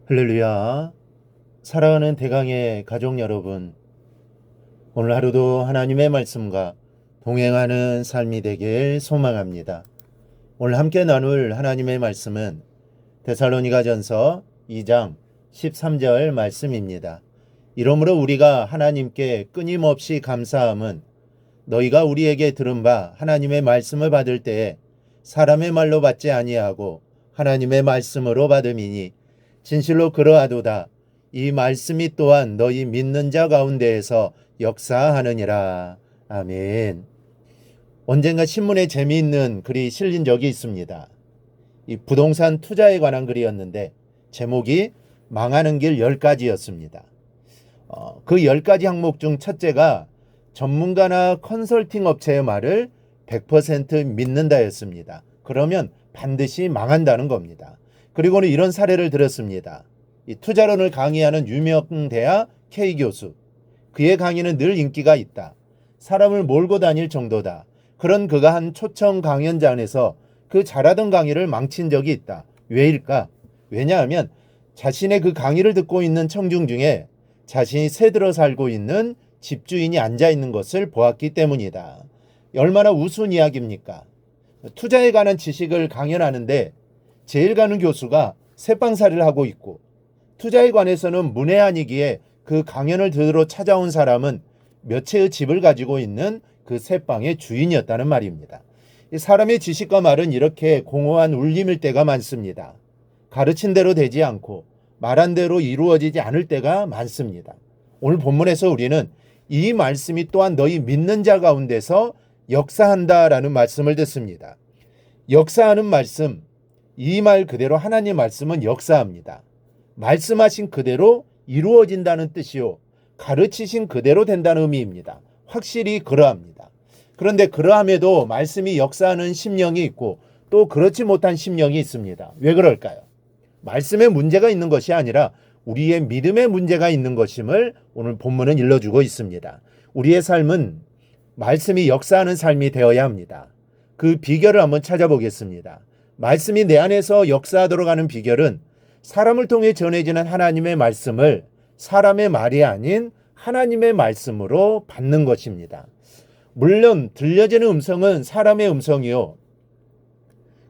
할렐루야. 사랑하는 대강의 가족 여러분, 오늘 하루도 하나님의 말씀과 동행하는 삶이 되길 소망합니다. 오늘 함께 나눌 하나님의 말씀은 데살로니가전서 2장 13절 말씀입니다. 이러므로 우리가 하나님께 끊임없이 감사함은 너희가 우리에게 들은 바 하나님의 말씀을 받을 때에 사람의 말로 받지 아니하고 하나님의 말씀으로 받음이니 진실로 그러하도다. 이 말씀이 또한 너희 믿는 자 가운데에서 역사하느니라. 아멘. 언젠가 신문에 재미있는 글이 실린 적이 있습니다. 이 부동산 투자에 관한 글이었는데 제목이 망하는 길 10가지였습니다. 그 10가지 항목 중 첫째가 전문가나 컨설팅 업체의 말을 100% 믿는다였습니다. 그러면 반드시 망한다는 겁니다. 그리고는 이런 사례를 들었습니다. 이 투자론을 강의하는 유명 대학 K 교수. 그의 강의는 늘 인기가 있다. 사람을 몰고 다닐 정도다. 그런 그가 한 초청 강연장에서 그 잘하던 강의를 망친 적이 있다. 왜일까? 왜냐하면 자신의 그 강의를 듣고 있는 청중 중에 자신이 새들어 살고 있는 집주인이 앉아 있는 것을 보았기 때문이다. 얼마나 우스운 이야기입니까? 투자에 관한 지식을 강연하는데 제일 가는 교수가 새빵살이를 하고 있고 투자에 관해서는 문외한이기에 그 강연을 들으러 찾아온 사람은 몇 채의 집을 가지고 있는 그 새빵의 주인이었다는 말입니다. 사람의 지식과 말은 이렇게 공허한 울림일 때가 많습니다. 가르친 대로 되지 않고 말한 대로 이루어지지 않을 때가 많습니다. 오늘 본문에서 우리는 이 말씀이 또한 너희 믿는 자 가운데서 역사한다라는 말씀을 듣습니다. 역사하는 말씀, 이 말 그대로 하나님 말씀은 역사합니다. 말씀하신 그대로 이루어진다는 뜻이요. 가르치신 그대로 된다는 의미입니다. 확실히 그러합니다. 그런데 그러함에도 말씀이 역사하는 심령이 있고 또 그렇지 못한 심령이 있습니다. 왜 그럴까요? 말씀에 문제가 있는 것이 아니라 우리의 믿음에 문제가 있는 것임을 오늘 본문은 일러주고 있습니다. 우리의 삶은 말씀이 역사하는 삶이 되어야 합니다. 그 비결을 한번 찾아보겠습니다. 말씀이 내 안에서 역사하도록 하는 비결은 사람을 통해 전해지는 하나님의 말씀을 사람의 말이 아닌 하나님의 말씀으로 받는 것입니다. 물론 들려지는 음성은 사람의 음성이요.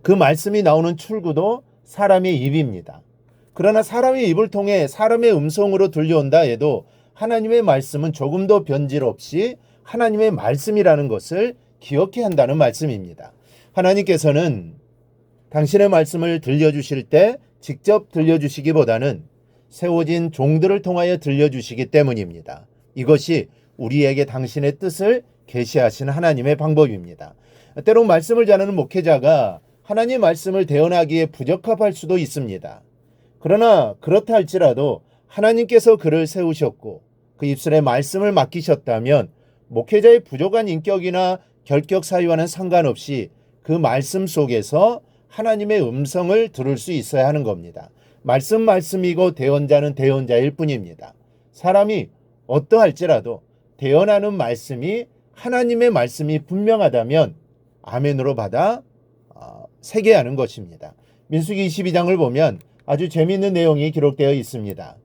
그 말씀이 나오는 출구도 사람의 입입니다. 그러나 사람의 입을 통해 사람의 음성으로 들려온다 해도 하나님의 말씀은 조금도 변질 없이 하나님의 말씀이라는 것을 기억해야 한다는 말씀입니다. 하나님께서는 당신의 말씀을 들려주실 때 직접 들려주시기보다는 세워진 종들을 통하여 들려주시기 때문입니다. 이것이 우리에게 당신의 뜻을 계시하시는 하나님의 방법입니다. 때론 말씀을 전하는 목회자가 하나님의 말씀을 대언하기에 부적합할 수도 있습니다. 그러나 그렇다 할지라도 하나님께서 그를 세우셨고 그 입술에 말씀을 맡기셨다면 목회자의 부족한 인격이나 결격 사유와는 상관없이 그 말씀 속에서 하나님의 음성을 들을 수 있어야 하는 겁니다. 말씀이고 대언자는 대언자일 뿐입니다. 사람이 어떠할지라도 대언하는 말씀이 하나님의 말씀이 분명하다면 아멘으로 받아 새겨야 하는 것입니다. 민수기 22장을 보면 아주 재미있는 내용이 기록되어 있습니다.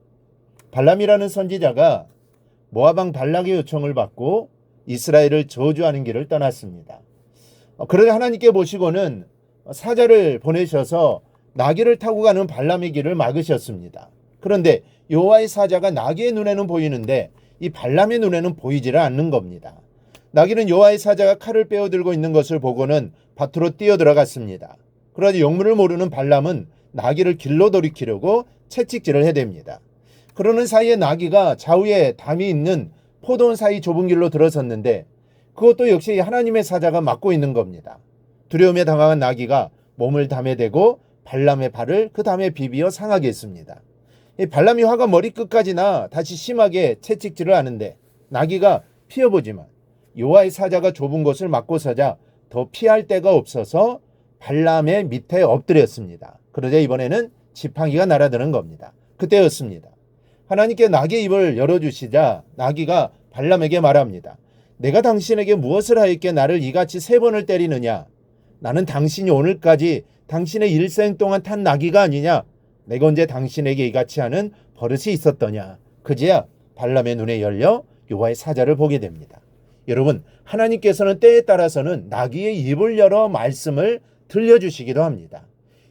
발람이라는 선지자가 모압 왕 발락의 요청을 받고 이스라엘을 저주하는 길을 떠났습니다. 그러자 하나님께 보시고는 사자를 보내셔서 나귀를 타고 가는 발람의 길을 막으셨습니다. 그런데 여호와의 사자가 나귀의 눈에는 보이는데 이 발람의 눈에는 보이지를 않는 겁니다. 나귀는 여호와의 사자가 칼을 빼어들고 있는 것을 보고는 밭으로 뛰어들어갔습니다. 그러자 영문을 모르는 발람은 나귀를 길로 돌이키려고 채찍질을 해댑니다. 그러는 사이에 나귀가 좌우에 담이 있는 포도원 사이 좁은 길로 들어섰는데 그것도 역시 하나님의 사자가 막고 있는 겁니다. 두려움에 당황한 나귀가 몸을 담에 대고 발람의 발을 그 담에 비비어 상하게 했습니다. 발람이 화가 머리끝까지나 다시 심하게 채찍질을 하는데 나귀가 피해보지만 여호와의 사자가 좁은 곳을 막고 서자 더 피할 데가 없어서 발람의 밑에 엎드렸습니다. 그러자 이번에는 지팡이가 날아드는 겁니다. 그때였습니다. 하나님께 나귀의 입을 열어주시자 나귀가 발람에게 말합니다. 내가 당신에게 무엇을 하였기에 나를 이같이 3번을 때리느냐? 나는 당신이 오늘까지 당신의 일생 동안 탄 나귀가 아니냐? 내가 언제 당신에게 이같이 하는 버릇이 있었더냐. 그제야 발람의 눈에 열려 여호와의 사자를 보게 됩니다. 여러분, 하나님께서는 때에 따라서는 나귀의 입을 열어 말씀을 들려주시기도 합니다.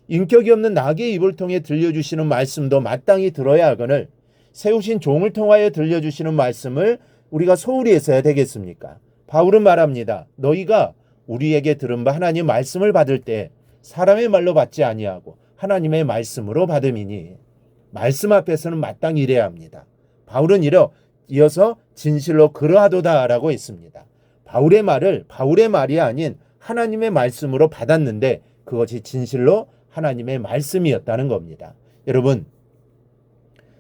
인격이 없는 나귀의 입을 통해 들려주시는 말씀도 마땅히 들어야 하거늘 세우신 종을 통하여 들려주시는 말씀을 우리가 소홀히 해서야 되겠습니까? 바울은 말합니다. 너희가 우리에게 들은 바 하나님 말씀을 받을 때 사람의 말로 받지 아니하고 하나님의 말씀으로 받음이니 말씀 앞에서는 마땅히 이래야 합니다. 바울은 이어서 진실로 그러하도다라고 했습니다. 바울의 말을 바울의 말이 아닌 하나님의 말씀으로 받았는데 그것이 진실로 하나님의 말씀이었다는 겁니다. 여러분,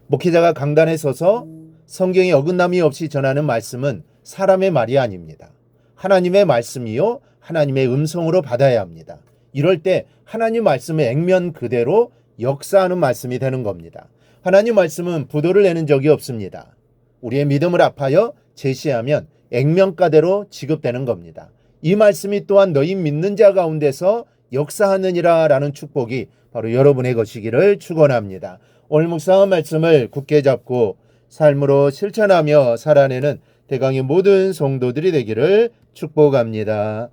목회자가 강단에 서서 성경에 어긋남이 없이 전하는 말씀은 사람의 말이 아닙니다. 하나님의 말씀이요 하나님의 음성으로 받아야 합니다. 이럴 때 하나님 말씀의 액면 그대로 역사하는 말씀이 되는 겁니다. 하나님 말씀은 부도를 내는 적이 없습니다. 우리의 믿음을 합하여 제시하면 액면가대로 지급되는 겁니다. 이 말씀이 또한 너희 믿는 자 가운데서 역사하느니라 라는 축복이 바로 여러분의 것이기를 축원합니다. 오늘 묵상한 말씀을 굳게 잡고 삶으로 실천하며 살아내는 대강의 모든 성도들이 되기를 축복합니다.